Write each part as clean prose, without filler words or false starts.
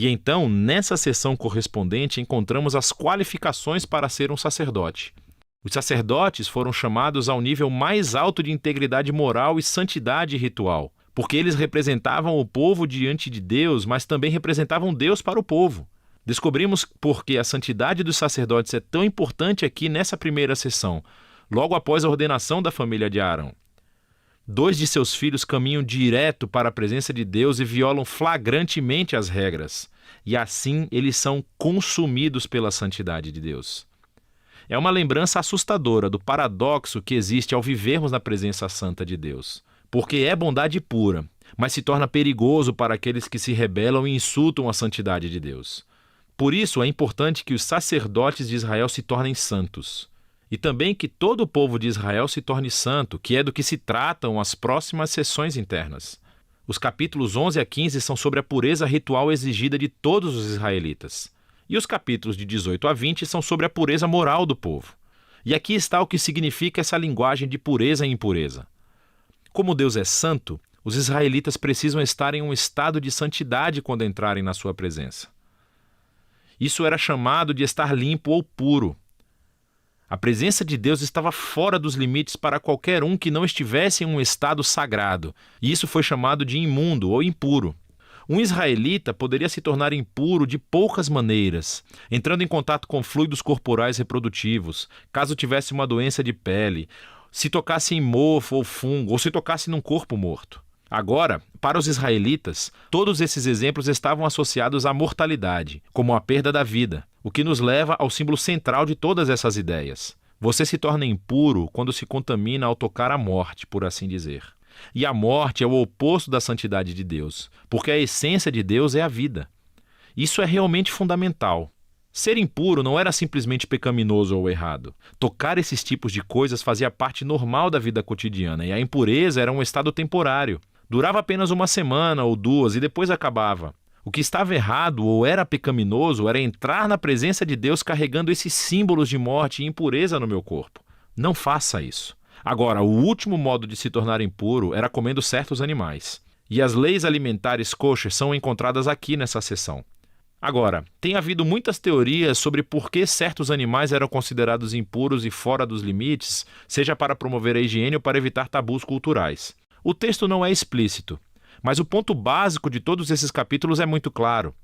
E então, nessa seção correspondente, encontramos as qualificações para ser um sacerdote. Os sacerdotes foram chamados ao nível mais alto de integridade moral e santidade ritual, porque eles representavam o povo diante de Deus, mas também representavam Deus para o povo. Descobrimos por que a santidade dos sacerdotes é tão importante aqui nessa primeira sessão, logo após a ordenação da família de Arão. 2 de seus filhos caminham direto para a presença de Deus e violam flagrantemente as regras, e assim eles são consumidos pela santidade de Deus. É uma lembrança assustadora do paradoxo que existe ao vivermos na presença santa de Deus, porque é bondade pura, mas se torna perigoso para aqueles que se rebelam e insultam a santidade de Deus. Por isso é importante que os sacerdotes de Israel se tornem santos. E também que todo o povo de Israel se torne santo, que é do que se tratam as próximas sessões internas. Os capítulos 11 a 15 são sobre a pureza ritual exigida de todos os israelitas. E os capítulos de 18 a 20 são sobre a pureza moral do povo. E aqui está o que significa essa linguagem de pureza e impureza. Como Deus é santo, os israelitas precisam estar em um estado de santidade quando entrarem na sua presença. Isso era chamado de estar limpo ou puro. A presença de Deus estava fora dos limites para qualquer um que não estivesse em um estado sagrado, e isso foi chamado de imundo ou impuro. Um israelita poderia se tornar impuro de poucas maneiras, entrando em contato com fluidos corporais reprodutivos, caso tivesse uma doença de pele, se tocasse em mofo ou fungo, ou se tocasse num corpo morto. Agora, para os israelitas, todos esses exemplos estavam associados à mortalidade, como a perda da vida, o que nos leva ao símbolo central de todas essas ideias. Você se torna impuro quando se contamina ao tocar a morte, por assim dizer. E a morte é o oposto da santidade de Deus, porque a essência de Deus é a vida. Isso é realmente fundamental. Ser impuro não era simplesmente pecaminoso ou errado. Tocar esses tipos de coisas fazia parte normal da vida cotidiana, e a impureza era um estado temporário. Durava apenas uma semana ou 2 e depois acabava. O que estava errado ou era pecaminoso era entrar na presença de Deus carregando esses símbolos de morte e impureza no meu corpo. Não faça isso. Agora, o último modo de se tornar impuro era comendo certos animais. E as leis alimentares kosher são encontradas aqui nessa seção. Agora, tem havido muitas teorias sobre por que certos animais eram considerados impuros e fora dos limites, seja para promover a higiene ou para evitar tabus culturais. O texto não é explícito, mas o ponto básico de todos esses capítulos é muito claro.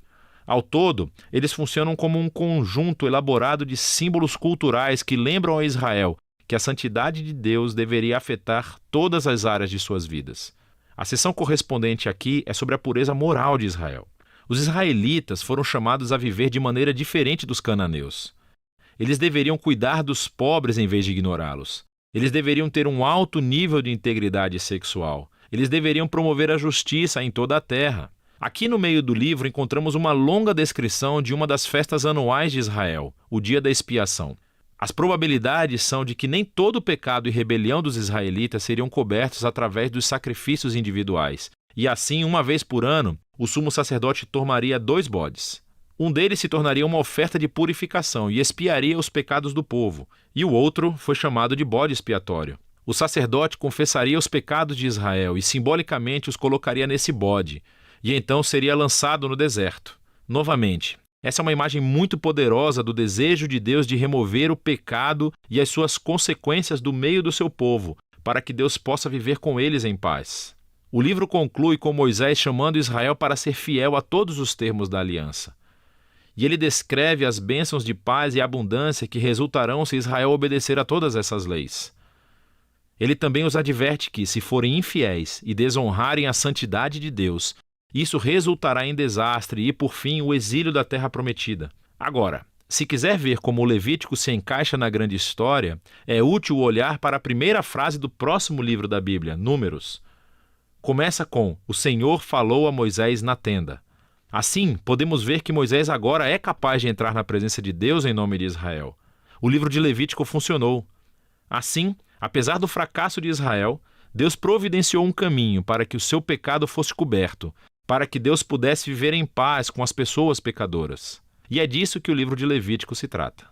Ao todo, eles funcionam como um conjunto elaborado de símbolos culturais que lembram a Israel que a santidade de Deus deveria afetar todas as áreas de suas vidas. A seção correspondente aqui é sobre a pureza moral de Israel. Os israelitas foram chamados a viver de maneira diferente dos cananeus. Eles deveriam cuidar dos pobres em vez de ignorá-los. Eles deveriam ter um alto nível de integridade sexual. Eles deveriam promover a justiça em toda a terra. Aqui no meio do livro encontramos uma longa descrição de uma das festas anuais de Israel, o Dia da Expiação. As probabilidades são de que nem todo o pecado e rebelião dos israelitas seriam cobertos através dos sacrifícios individuais. E assim, uma vez por ano, o sumo sacerdote tomaria 2 bodes. Um deles se tornaria uma oferta de purificação e expiaria os pecados do povo, e o outro foi chamado de bode expiatório. O sacerdote confessaria os pecados de Israel e simbolicamente os colocaria nesse bode, e então seria lançado no deserto. Novamente, essa é uma imagem muito poderosa do desejo de Deus de remover o pecado e as suas consequências do meio do seu povo, para que Deus possa viver com eles em paz. O livro conclui com Moisés chamando Israel para ser fiel a todos os termos da aliança. E ele descreve as bênçãos de paz e abundância que resultarão se Israel obedecer a todas essas leis. Ele também os adverte que, se forem infiéis e desonrarem a santidade de Deus, isso resultará em desastre e, por fim, o exílio da terra prometida. Agora, se quiser ver como o Levítico se encaixa na grande história, é útil olhar para a primeira frase do próximo livro da Bíblia, Números. Começa com: "O Senhor falou a Moisés na tenda". Assim, podemos ver que Moisés agora é capaz de entrar na presença de Deus em nome de Israel. O livro de Levítico funcionou. Assim, apesar do fracasso de Israel, Deus providenciou um caminho para que o seu pecado fosse coberto, para que Deus pudesse viver em paz com as pessoas pecadoras. E é disso que o livro de Levítico se trata.